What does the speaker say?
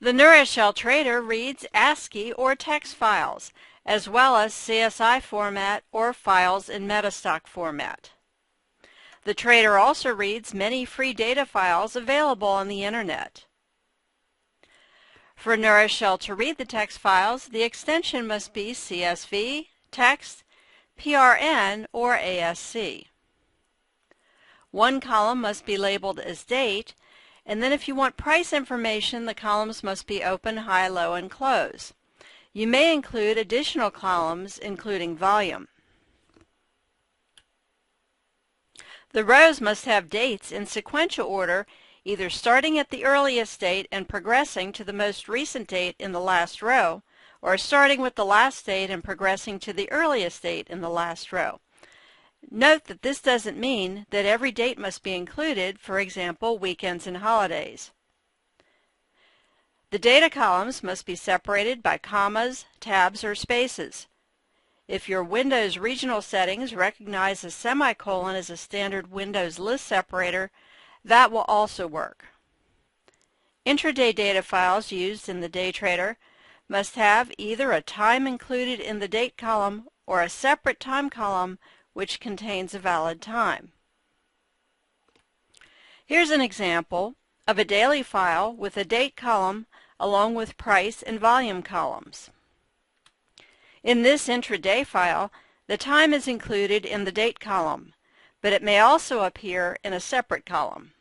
The NeuraShell Trader reads ASCII or text files, as well as CSI format or files in metastock format. The Trader also reads many free data files available on the Internet. For NeuraShell to read the text files, the extension must be CSV, text, PRN, or ASC. One column must be labeled as date, and then if you want price information, the columns must be open, high, low, and close. You may include additional columns, including volume. The rows must have dates in sequential order, either starting at the earliest date and progressing to the most recent date in the last row, or starting with the last date and progressing to the earliest date in the last row. Note that this doesn't mean that every date must be included, for example, weekends and holidays. The data columns must be separated by commas, tabs, or spaces. If your Windows regional settings recognize a semicolon as a standard Windows list separator, that will also work. Intraday data files used in the Day Trader must have either a time included in the date column or a separate time column which contains a valid time. Here's an example of a daily file with a date column along with price and volume columns. In this intraday file, the time is included in the date column, but it may also appear in a separate column.